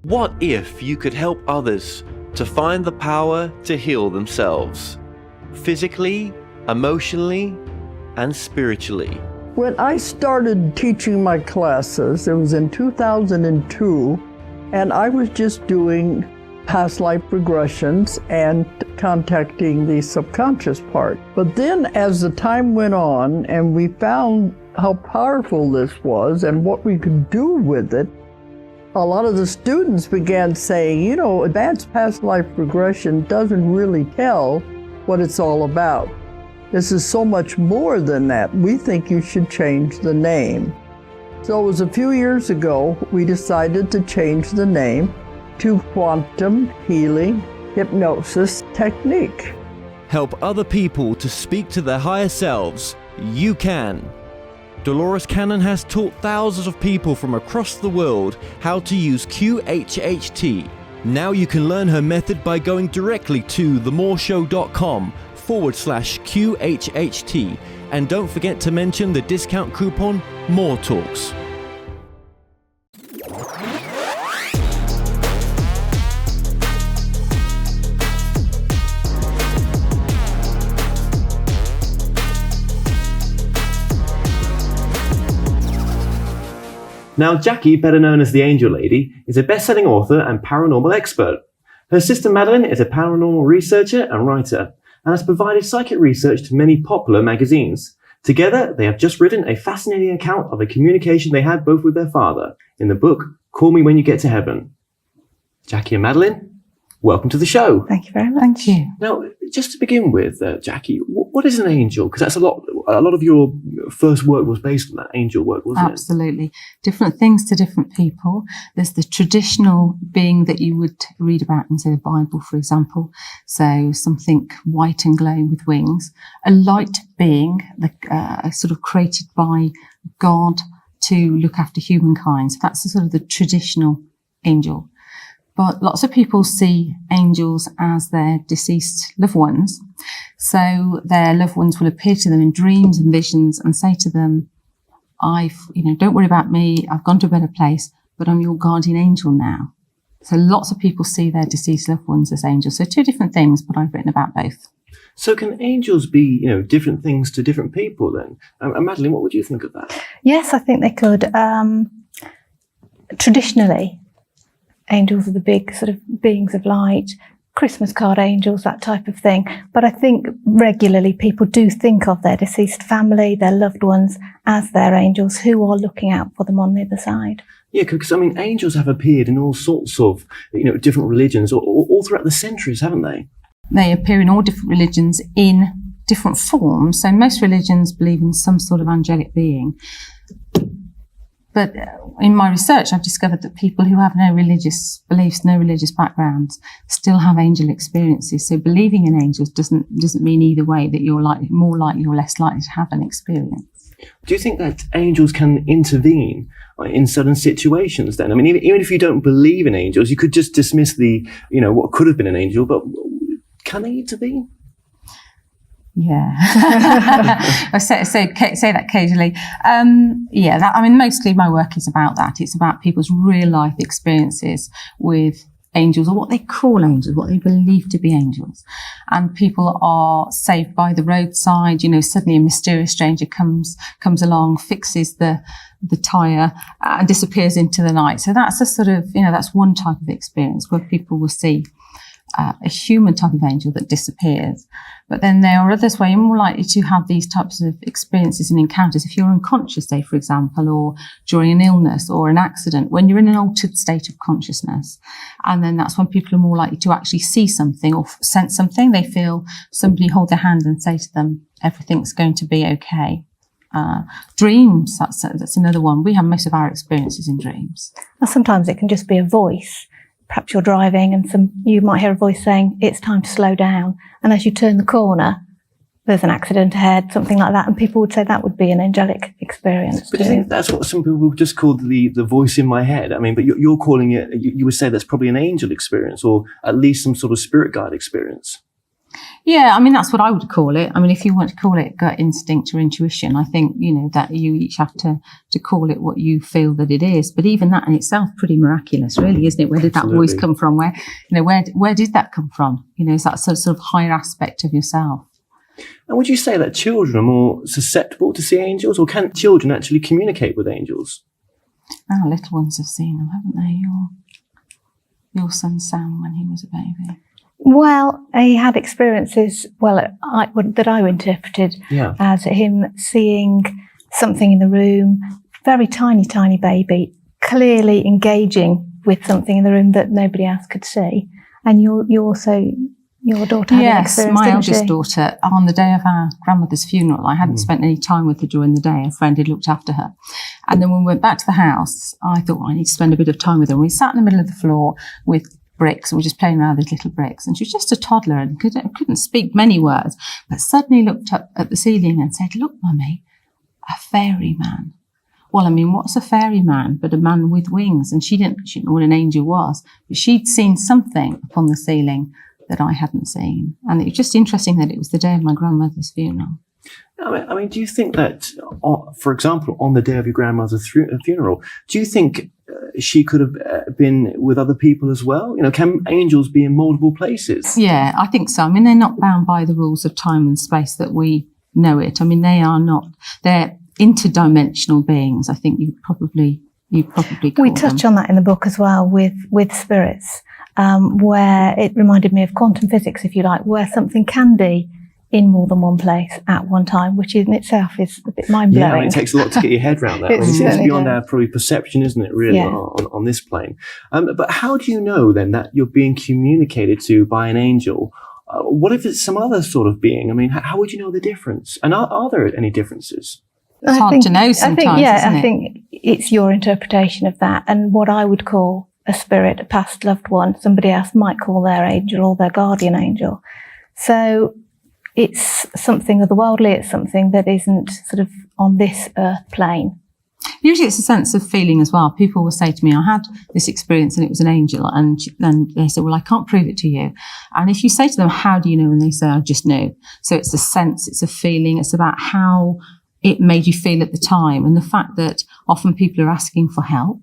What if you could help others to find the power to heal themselves, physically, emotionally, and spiritually? When I started teaching my classes, it was in 2002, and I was just doing past life regressions and contacting the subconscious part. But then as the time went on and we found how powerful this was and what we could do with it, a lot of the students began saying, you know, advanced past life regression doesn't really tell what it's all about. This is so much more than that. We think you should change the name. So it was a few years ago, we decided to change the name to Quantum Healing Hypnosis Technique. Help other people to speak to their higher selves. You can. Dolores Cannon has taught thousands of people from across the world how to use QHHT. Now you can learn her method by going directly to themoreshow.com/QHHT. And don't forget to mention the discount coupon More Talks. Now, Jacky, better known as the Angel Lady, is a best-selling author and paranormal expert. Her sister Madeline is a paranormal researcher and writer, and has provided psychic research to many popular magazines. Together, they have just written a fascinating account of a communication they had both with their father in the book, Call Me When You Get to Heaven. Jacky and Madeline, welcome to the show. Thank you very much. Thank you. Now, just to begin with, Jacky, what is an angel? Because that's a lot of your first work was based on that angel work, wasn't it? Absolutely. Different things to different people. There's the traditional being that you would read about in, say, the Bible, for example. So something white and glowing with wings. A light being, sort of created by God to look after humankind. So that's the sort of the traditional angel. But lots of people see angels as their deceased loved ones. So their loved ones will appear to them in dreams and visions and say to them, don't worry about me. I've gone to a better place, but I'm your guardian angel now. So lots of people see their deceased loved ones as angels. So two different things, but I've written about both. So can angels be, different things to different people then? And Madeline, what would you think of that? Yes, I think they could. Traditionally, angels are the big sort of beings of light, Christmas card angels, that type of thing. But I think regularly people do think of their deceased family, their loved ones, as their angels who are looking out for them on the other side. Yeah, because angels have appeared in all sorts of, different religions all throughout the centuries, haven't they? They appear in all different religions in different forms. So most religions believe in some sort of angelic being. But in my research, I've discovered that people who have no religious beliefs, no religious backgrounds, still have angel experiences. So believing in angels doesn't mean either way that you're more likely or less likely to have an experience. Do you think that angels can intervene in certain situations then? Even if you don't believe in angels, you could just dismiss what could have been an angel, but can they intervene? Yeah. I say that occasionally. Mostly my work is about that. It's about people's real life experiences with angels, or what they call angels, what they believe to be angels. And people are saved by the roadside. Suddenly a mysterious stranger comes along, fixes the tyre and disappears into the night. So that's a sort of, that's one type of experience where people will see a human type of angel that disappears. But then there are others where you're more likely to have these types of experiences and encounters if you're unconscious, say, for example, or during an illness or an accident, when you're in an altered state of consciousness. And then that's when people are more likely to actually see something or sense something. They feel somebody hold their hand and say to them, everything's going to be okay. Dreams, that's another one. We have most of our experiences in dreams. Now, sometimes it can just be a voice. Perhaps you're driving and you might hear a voice saying, it's time to slow down. And as you turn the corner, there's an accident ahead, something like that. And people would say that would be an angelic experience. But do you think that's what some people would just call the voice in my head? But you're calling it, you would say that's probably an angel experience, or at least some sort of spirit guide experience. Yeah, I mean, that's what I would call it. I mean, if you want to call it gut instinct or intuition, I think, that you each have to call it what you feel that it is. But even that in itself, pretty miraculous, really, isn't it? Where did that voice come from? Where did that come from? Is that sort of higher aspect of yourself? And would you say that children are more susceptible to see angels, or can children actually communicate with angels? Our little ones have seen them, haven't they? Your son Sam, when he was a baby. Well, he had experiences, that I interpreted as him seeing something in the room, very tiny, tiny baby, clearly engaging with something in the room that nobody else could see. And your daughter had an experience, yes, my eldest she? daughter, on the day of our grandmother's funeral, I hadn't spent any time with her during the day. A friend had looked after her. And then when we went back to the house, I thought, I need to spend a bit of time with her. And we sat in the middle of the floor with bricks, and we were just playing around with little bricks. And she was just a toddler and couldn't speak many words, but suddenly looked up at the ceiling and said, "Look, Mummy, a fairy man." Well, I mean, what's a fairy man but a man with wings? And she didn't know what an angel was, but she'd seen something upon the ceiling that I hadn't seen. And it was just interesting that it was the day of my grandmother's funeral. I mean, do you think that, for example, on the day of your grandmother's funeral, do you think she could have been with other people as well? Can angels be in multiple places? Yeah, I think so. I mean, they're not bound by the rules of time and space that we know it. I mean, they are not. They're interdimensional beings. I think you probably call We touch on that in the book as well with spirits, where it reminded me of quantum physics, if you like, where something can be in more than one place at one time, which in itself is a bit mind-blowing. Yeah, it takes a lot to get your head around that. It's beyond our probably perception, isn't it, really, on this plane. But how do you know, then, that you're being communicated to by an angel? What if it's some other sort of being? I mean, how would you know the difference? And are there any differences? It's hard to know sometimes, isn't it? I think it's your interpretation of that. And what I would call a spirit, a past loved one, somebody else might call their angel or their guardian angel. So it's something otherworldly, it's something that isn't sort of on this earth plane. Usually it's a sense of feeling as well. People will say to me, I had this experience and it was an angel. And then they say, well, I can't prove it to you. And if you say to them, how do you know? And they say, I just know. So it's a sense, it's a feeling, it's about how it made you feel at the time. And the fact that often people are asking for help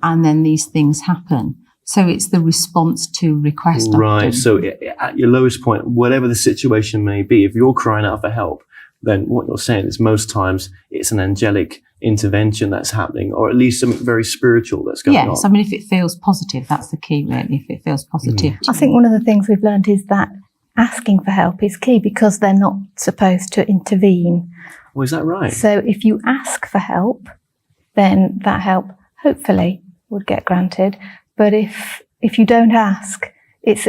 and then these things happen. So it's the response to request. Right. Often. So at your lowest point, whatever the situation may be, if you're crying out for help, then what you're saying is most times it's an angelic intervention that's happening, or at least something very spiritual that's going on. Yes, I mean, if it feels positive, that's the key, really. If it feels positive. I think one of the things we've learned is that asking for help is key because they're not supposed to intervene. Well, is that right? So if you ask for help, then that help hopefully would get granted. But if you don't ask, it's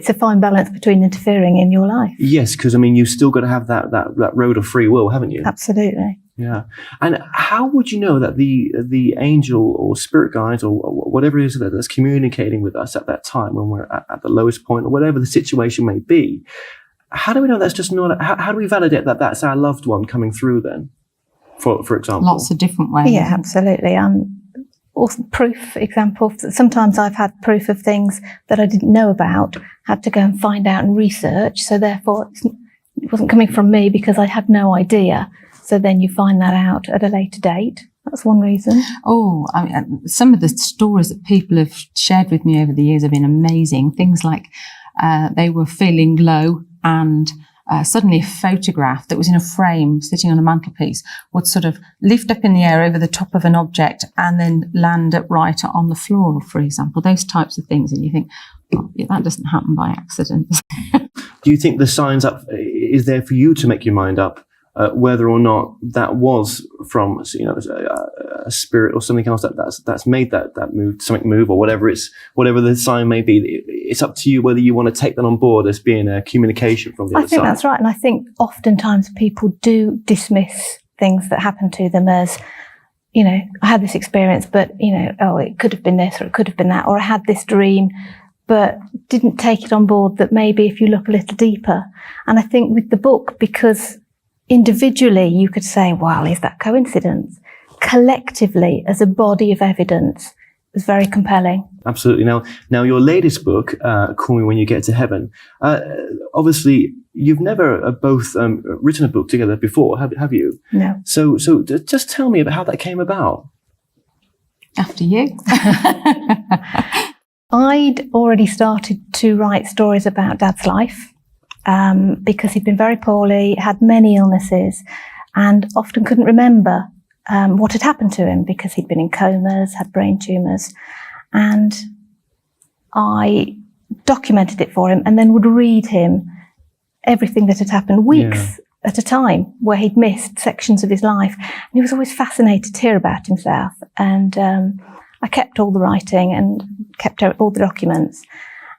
a fine balance between interfering in your life. Yes, because I mean, you've still got to have that road of free will, haven't you? Absolutely. Yeah. And how would you know that the angel or spirit guides or whatever it is that's communicating with us at that time when we're at the lowest point or whatever the situation may be? How do we know that's just not? How do we validate that that's our loved one coming through then? For example, lots of different ways. Yeah, absolutely. Also proof example. Sometimes I've had proof of things that I didn't know about, had to go and find out and research. So therefore, it wasn't coming from me because I had no idea. So then you find that out at a later date. That's one reason. Oh, I mean, some of the stories that people have shared with me over the years have been amazing. Things like they were feeling low and suddenly a photograph that was in a frame sitting on a mantelpiece would sort of lift up in the air over the top of an object and then land upright on the floor, for example, those types of things. And you think, well, that doesn't happen by accident. Do you think the signs up is there for you to make your mind up whether or not that was from a spirit or something else that's made that move or whatever the sign may be? It's up to you whether you want to take that on board as being a communication from the other side. I think that's right, and I think oftentimes people do dismiss things that happen to them as, I had this experience, but it could have been this or it could have been that, or I had this dream, but didn't take it on board that maybe if you look a little deeper. And I think with the book, because individually you could say, well, is that coincidence? Collectively, as a body of evidence, was very compelling. Absolutely. Now your latest book, Call Me When You Get to Heaven, obviously you've never both written a book together before, have you? No. So just tell me about how that came about. After you. I'd already started to write stories about Dad's life because he'd been very poorly, had many illnesses, and often couldn't remember what had happened to him because he'd been in comas, had brain tumours. And I documented it for him and then would read him everything that had happened weeks at a time, where he'd missed sections of his life. And he was always fascinated to hear about himself. And I kept all the writing and kept all the documents.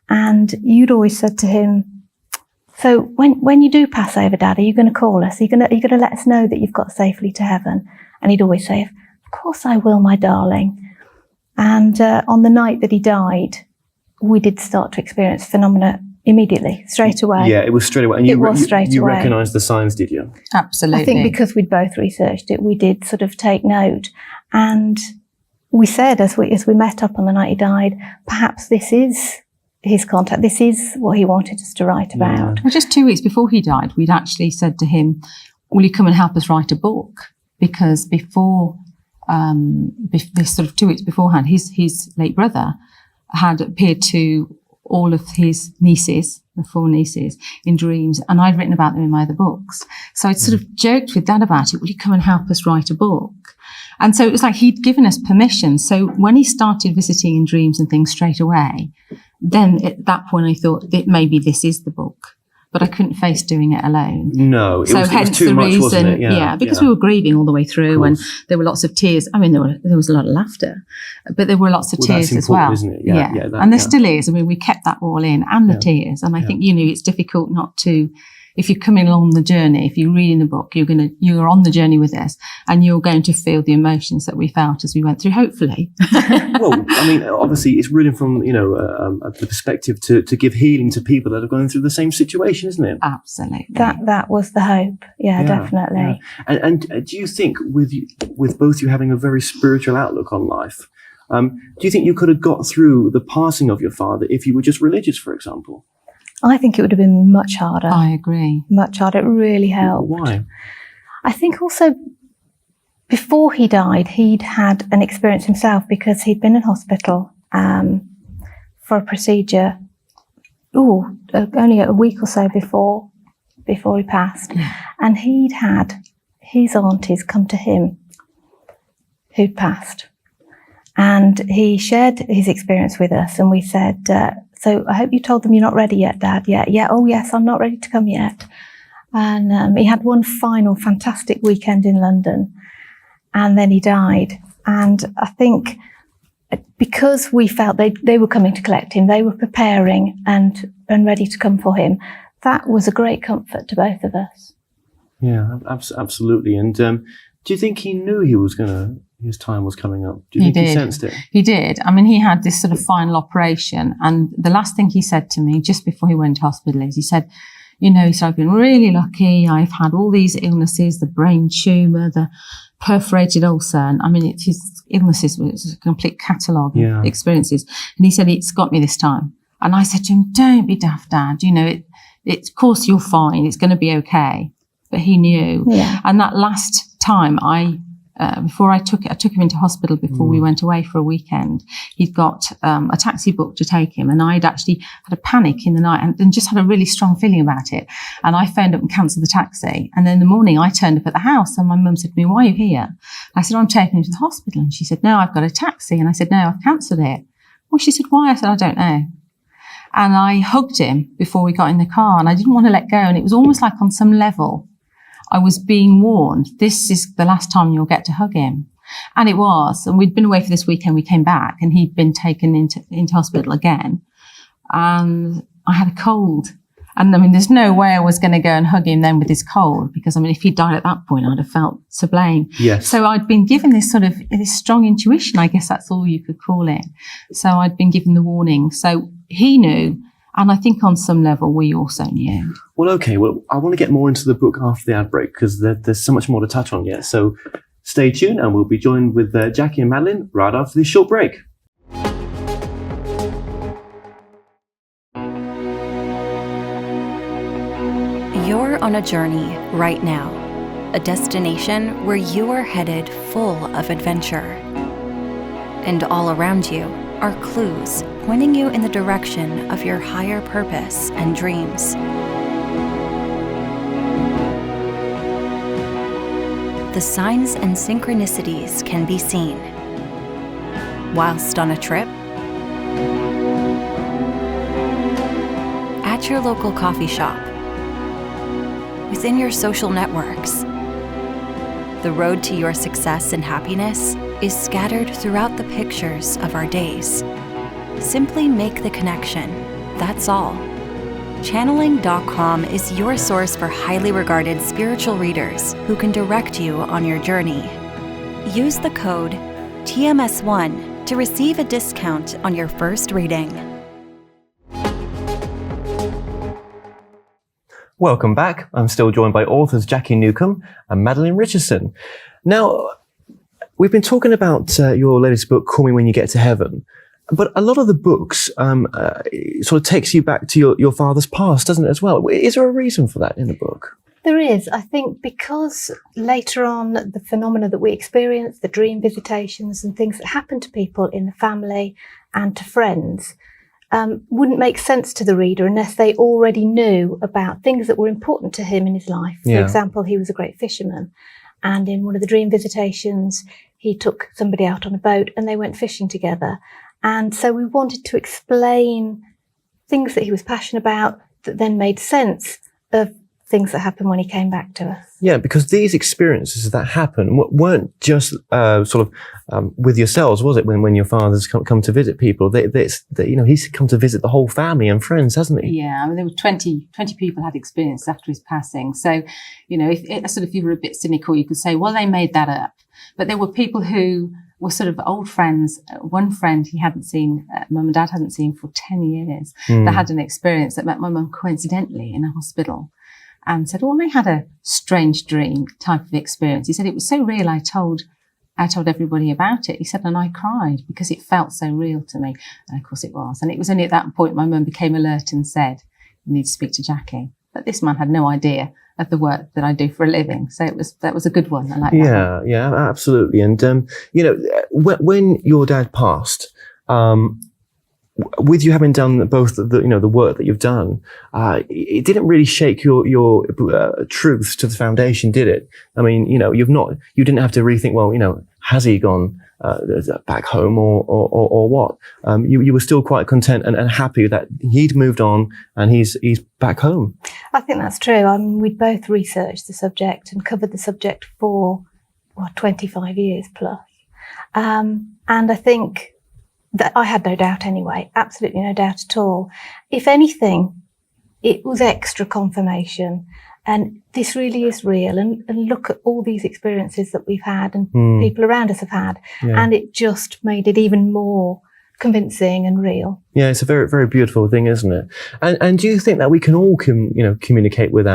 And you'd always said to him, so when you do pass over, Dad, are you going to call us? Are you going to let us know that you've got safely to heaven? And he'd always say, of course I will, my darling. And on the night that he died, we did start to experience phenomena immediately, straight away. Yeah, it was straight away. And you recognised the signs, did you? Absolutely. I think because we'd both researched it, we did sort of take note. And we said, as we met up on the night he died, perhaps this is his contact. This is what he wanted us to write about. Well, just 2 weeks before he died, we'd actually said to him, will you come and help us write a book? Because before... this sort of 2 weeks beforehand, his late brother had appeared to all of his nieces, the 4 nieces, in dreams, and I'd written about them in my other books. So I'd sort of joked with Dad about it, will you come and help us write a book? And so it was like he'd given us permission. So when he started visiting in dreams and things straight away, then at that point I thought that maybe this is the book. But I couldn't face doing it alone. No, it was hence too the much, reason, wasn't it? Yeah, because we were grieving all the way through, and there were lots of tears. I mean, there was a lot of laughter, but there were lots of tears as well. Isn't it? And there still is. I mean, we kept that all in, and the tears. And I think it's difficult not to. If you're coming along the journey, if you're reading the book, you're on the journey with us, and you're going to feel the emotions that we felt as we went through, hopefully. Well, I mean, obviously it's written from, the perspective to give healing to people that are going through the same situation, isn't it? Absolutely. That was the hope. Yeah, definitely. Yeah. And do you think with both you having a very spiritual outlook on life, do you think you could have got through the passing of your father if you were just religious, for example? I think it would have been much harder. I agree. Much harder. It really helped. Why? I think also before he died, he'd had an experience himself because he'd been in hospital for a procedure only a week or so before he passed. Yeah. And he'd had his aunties come to him who'd passed. And he shared his experience with us, and we said, so I hope you told them you're not ready yet, Dad. Yeah. Oh, yes, I'm not ready to come yet. And he had one final fantastic weekend in London, and then he died. And I think because we felt they were coming to collect him, they were preparing and ready to come for him, that was a great comfort to both of us. Yeah, absolutely. And do you think he knew his time was coming up? Do you think he sensed it? He did. I mean, he had this sort of final operation, and the last thing he said to me just before he went to hospital is, he said, I've been really lucky. I've had all these illnesses, the brain tumour, the perforated ulcer. And I mean, his illnesses was a complete catalogue of experiences. And he said, it's got me this time. And I said to him, don't be daft, Dad. Of course you're fine. It's going to be okay. But he knew. Yeah. And that last time before I took him into hospital before we went away for a weekend. He'd got a taxi booked to take him, and I'd actually had a panic in the night and just had a really strong feeling about it. And I phoned up and cancelled the taxi. And then in the morning I turned up at the house, and my mum said to me, why are you here? I said, I'm taking him to the hospital. And she said, no, I've got a taxi. And I said, no, I've cancelled it. Well, she said, why? I said, I don't know. And I hugged him before we got in the car, and I didn't want to let go. And it was almost like on some level I was being warned, this is the last time you'll get to hug him. And it was. And we'd been away for this weekend. We came back, and he'd been taken into hospital again. And I had a cold. And I mean, there's no way I was going to go and hug him then with his cold, because I mean, if he died at that point, I'd have felt to blame. Yes. So I'd been given this strong intuition, I guess that's all you could call it. So I'd been given the warning. So he knew. And I think on some level, we also knew. Well, okay. Well, I want to get more into the book after the ad break, because there's so much more to touch on yet. So stay tuned, and we'll be joined with Jacky and Madeline right after this short break. You're on a journey right now, a destination where you are headed full of adventure. And all around you are clues pointing you in the direction of your higher purpose and dreams. The signs and synchronicities can be seen whilst on a trip, at your local coffee shop, within your social networks. The road to your success and happiness is scattered throughout the pictures of our days. Simply make the connection, that's all. Channeling.com is your source for highly regarded spiritual readers who can direct you on your journey. Use the code TMS1 to receive a discount on your first reading. Welcome back. I'm still joined by authors Jacky Newcomb and Madeline Richardson. Now, we've been talking about your latest book, Call Me When You Get to Heaven. But a lot of the books sort of takes you back to your father's past, doesn't it, as well? Is there a reason for that in the book? There is. I think because later on, the phenomena that we experience, the dream visitations and things that happen to people in the family and to friends, wouldn't make sense to the reader unless they already knew about things that were important to him in his life. For example, he was a great fisherman. And in one of the dream visitations, he took somebody out on a boat and they went fishing together. And so we wanted to explain things that he was passionate about that then made sense of things that happened when he came back to us. Yeah, because these experiences that happened weren't just with yourselves, was it? When your father's come to visit people, he's come to visit the whole family and friends, hasn't he? Yeah, I mean, there were 20 people had experience after his passing. So, if you were a bit cynical, you could say, well, they made that up. But there were people who were sort of old friends. One friend he hadn't seen, mum and dad hadn't seen for 10 years, that had an experience that met my mum coincidentally in a hospital and said, well, I had a strange dream type of experience. He said, it was so real, I told everybody about it. He said, and I cried because it felt so real to me. And of course it was. And it was only at that point my mum became alert and said, you need to speak to Jacky. But this man had no idea of the work that I do for a living. So that was a good one. I like that one. Yeah, absolutely. And, when your dad passed, with you having done both the work that you've done, it didn't really shake your truth to the foundation, did it? I mean, you didn't have to rethink, well, has he gone back home or what? You were still quite content and happy that he'd moved on and he's back home. I think that's true. I mean, we'd both researched the subject and covered the subject for 25 years plus. And I think that I had no doubt anyway, absolutely no doubt at all. If anything, it was extra confirmation. And this really is real. And look at all these experiences that we've had and people around us have had. Yeah. And it just made it even more convincing and real. Yeah, it's a very, very beautiful thing, isn't it? And do you think that we can all communicate with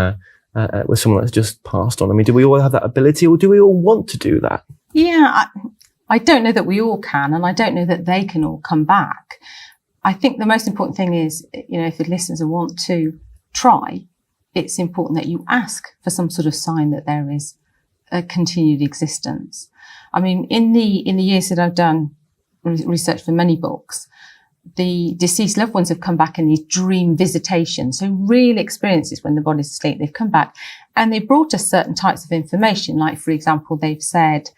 with someone that's just passed on? I mean, do we all have that ability, or do we all want to do that? Yeah, I don't know that we all can, and I don't know that they can all come back. I think the most important thing is, if the listeners want to try, it's important that you ask for some sort of sign that there is a continued existence. I mean, in the years that I've done research for many books, the deceased loved ones have come back in these dream visitations, so real experiences when the body's asleep. They've come back and they brought us certain types of information. Like, for example, they've said,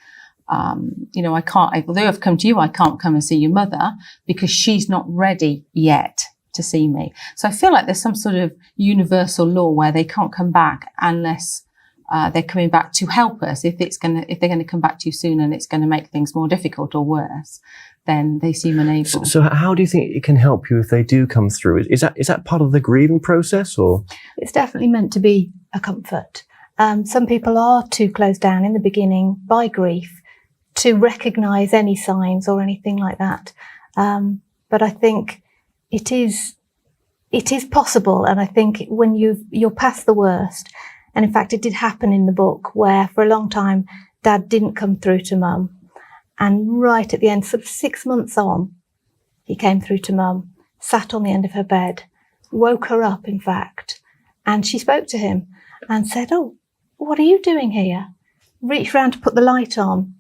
although I've come to you, I can't come and see your mother because she's not ready yet to see me. So I feel like there's some sort of universal law where they can't come back unless they're coming back to help us. If they're going to come back too soon and it's going to make things more difficult or worse, then they seem unable. So how do you think it can help you if they do come through? Is that part of the grieving process, or? It's definitely meant to be a comfort. Some people are too closed down in the beginning by grief to recognise any signs or anything like that. But I think it is possible. And I think when you're past the worst, and in fact, it did happen in the book where for a long time, Dad didn't come through to Mum. And right at the end, sort of 6 months on, he came through to Mum, sat on the end of her bed, woke her up, in fact, and she spoke to him. and said, "Oh, what are you doing here?" Reached round to put the light on,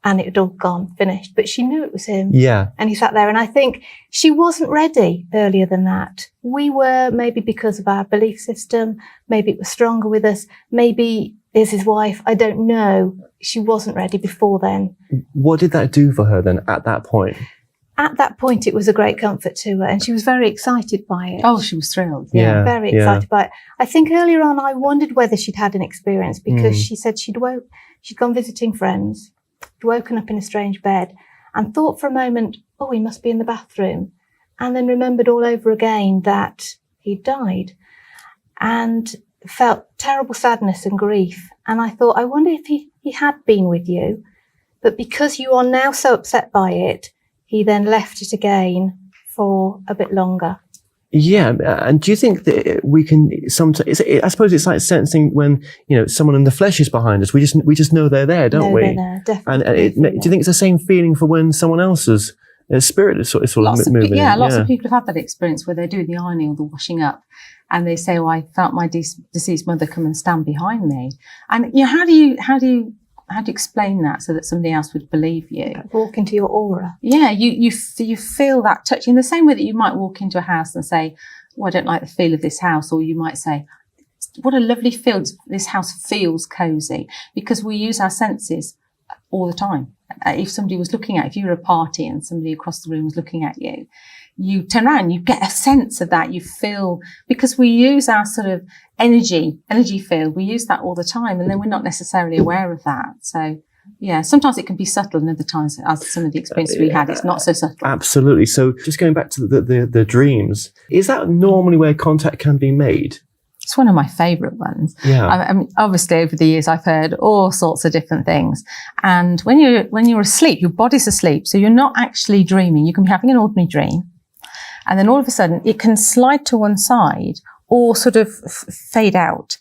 and it had all gone, finished. But she knew it was him. Yeah. And he sat there, and I think she wasn't ready earlier than that. We were, maybe because of our belief system, maybe it was stronger with us, maybe is his wife, I don't know. She wasn't ready before then. What did that do for her then at that point? At that point, it was a great comfort to her, and she was very excited by it. Oh, she was thrilled. Yeah. Very excited by it. I think earlier on, I wondered whether she'd had an experience, because she said she'd gone visiting friends, woken up in a strange bed, and thought for a moment, oh, he must be in the bathroom, and then remembered all over again that he'd died, and felt terrible sadness and grief. And I thought, I wonder if he had been with you, but because you are now so upset by it, he then left it again for a bit longer. Yeah, and do you think that we can sometimes? I suppose it's like sensing when someone in the flesh is behind us. We just know they're there, don't we? They're there, definitely. And do you think it's the same feeling for when someone else's spirit is sort of moving? Lots of people have had that experience where they're doing the ironing or the washing up, and they say, "Oh, I felt my deceased mother come and stand behind me." And how do you explain that so that somebody else would believe you? Walk into your aura. Yeah, you feel that touch in the same way that you might walk into a house and say, "Oh, I don't like the feel of this house," or you might say, "What a lovely feel! This house feels cozy," because we use our senses all the time. If somebody was looking at, if you were at a party and somebody across the room was looking at you, you turn around, you get a sense of that. You feel, because we use our sort of energy field, we use that all the time, and then we're not necessarily aware of that. So yeah, sometimes it can be subtle, and other times, as some of the experiences we had, it's not so subtle. Absolutely. So just going back to the dreams, is that normally where contact can be made? It's one of my favourite ones. Yeah. I mean, obviously over the years I've heard all sorts of different things. And when you're asleep, your body's asleep, so you're not actually dreaming. You can be having an ordinary dream, and then all of a sudden it can slide to one side or sort of fade out.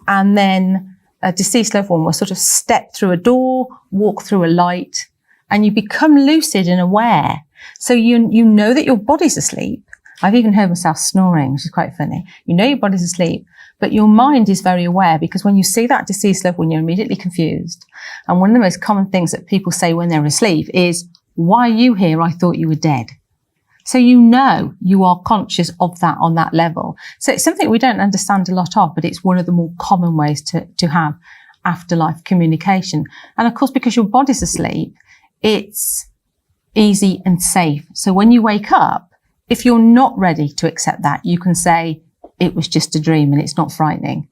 And then a deceased loved one will sort of step through a door, walk through a light, and you become lucid and aware. So you know that your body's asleep. I've even heard myself snoring, which is quite funny. You know your body's asleep, but your mind is very aware, because when you see that deceased loved one, you're immediately confused. And one of the most common things that people say when they're asleep is, "Why are you here? I thought you were dead." So you are conscious of that on that level. So it's something we don't understand a lot of, but it's one of the more common ways to have afterlife communication. And of course, because your body's asleep, it's easy and safe. So when you wake up, if you're not ready to accept that, you can say, it was just a dream and it's not frightening.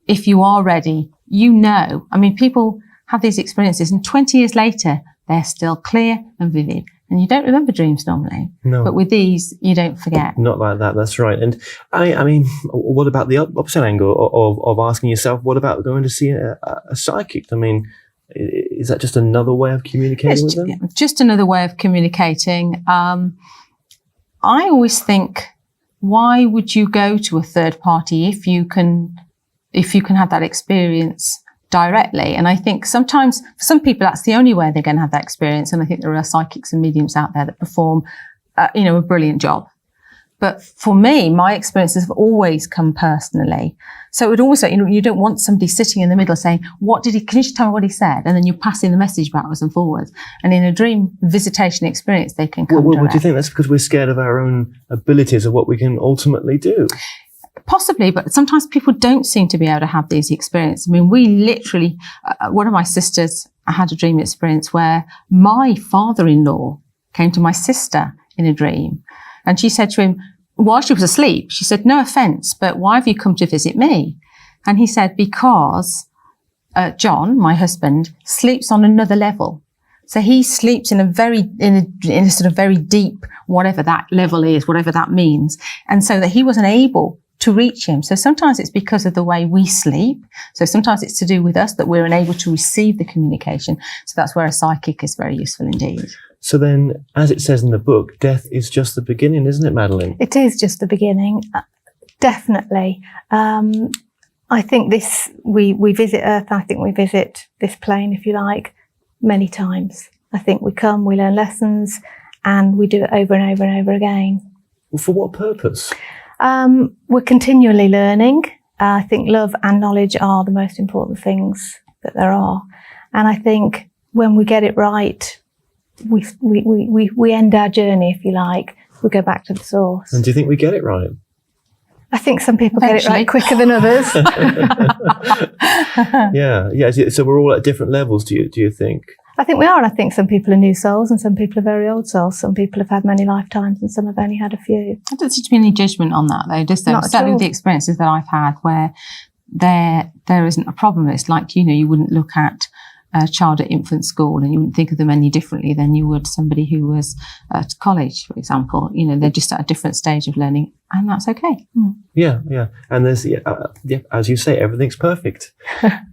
If you are ready, I mean, people have these experiences and 20 years later, they're still clear and vivid. And you don't remember dreams normally. No. But with these, you don't forget. Not like that, that's right. And I mean, what about the opposite angle of asking yourself, what about going to see a psychic? I mean, is that just another way of communicating with them? Yeah, just another way of communicating. I always think, why would you go to a third party if you can have that experience directly? And I think sometimes for some people that's the only way they're going to have that experience. And I think there are psychics and mediums out there that perform, a brilliant job. But for me, my experiences have always come personally. So it would always, you don't want somebody sitting in the middle saying, can you just tell me what he said? And then you're passing the message backwards and forwards. And in a dream visitation experience, they can come direct. Well, do you think that's because we're scared of our own abilities of what we can ultimately do? Possibly, but sometimes people don't seem to be able to have these experiences. I mean, we literally, one of my sisters had a dream experience where my father-in-law came to my sister in a dream. And she said to him, while she was asleep, she said, "No offence, but why have you come to visit me?" And he said, "Because John, my husband, sleeps on another level. So he sleeps in a sort of very deep, whatever that level is, whatever that means. And so that he wasn't able to reach him. So sometimes it's because of the way we sleep. So sometimes it's to do with us that we're unable to receive the communication. So that's where a psychic is very useful indeed." So then, as it says in the book, death is just the beginning, isn't it, Madeline? It is just the beginning, definitely. I think we visit Earth, I think we visit this plane, if you like, many times. I think we come, we learn lessons, and we do it over and over and over again. Well, for what purpose? We're continually learning. I think love and knowledge are the most important things that there are. And I think when we get it right, we end our journey, if you like. We go back to the source. And do you think we get it right? I think some people get it right quicker than others. Yeah. So we're all at different levels, do you think? I think we are. I think some people are new souls and some people are very old souls. Some people have had many lifetimes and some have only had a few. I don't seem to be any judgment on that, though, does there? Not at Certainly all. with the experiences that I've had where there isn't a problem. It's like, you wouldn't look at a child at infant school and you wouldn't think of them any differently than you would somebody who was at college, for example. They're just at a different stage of learning, and that's okay. Yeah. And there's, as you say, everything's perfect.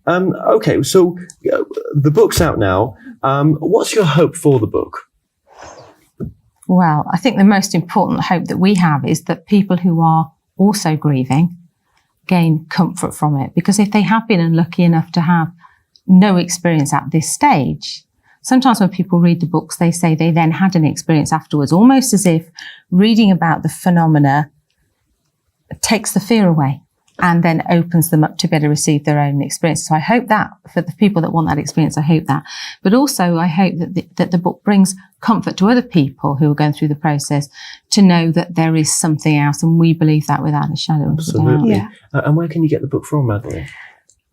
Okay, so the book's out now. What's your hope for the book? Well, I think the most important hope that we have is that people who are also grieving gain comfort from it. Because if they have been unlucky enough to have no experience at this stage, sometimes when people read the books, they say they then had an experience afterwards, almost as if reading about the phenomena takes the fear away and then opens them up to better receive their own experience. So I hope that for the people that want that experience, I hope that. But also I hope that the book brings comfort to other people who are going through the process to know that there is something else, and we believe that without a shadow of a doubt. Absolutely. Yeah. And where can you get the book from, Madeline?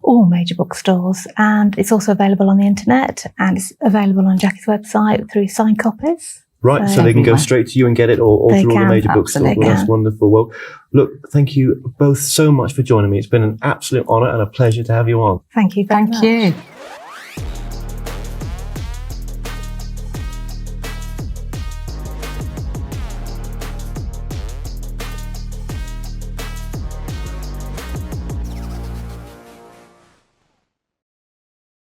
All major bookstores, and it's also available on the internet, and it's available on Jacky's website through signed copies. Right, so they can go straight to you and get it all They through all the can, major bookstores. absolutely Well, that's can. wonderful. Well, look, thank you both so much for joining me. It's been an absolute honour and a pleasure to have you on. Thank you very much. Thank you.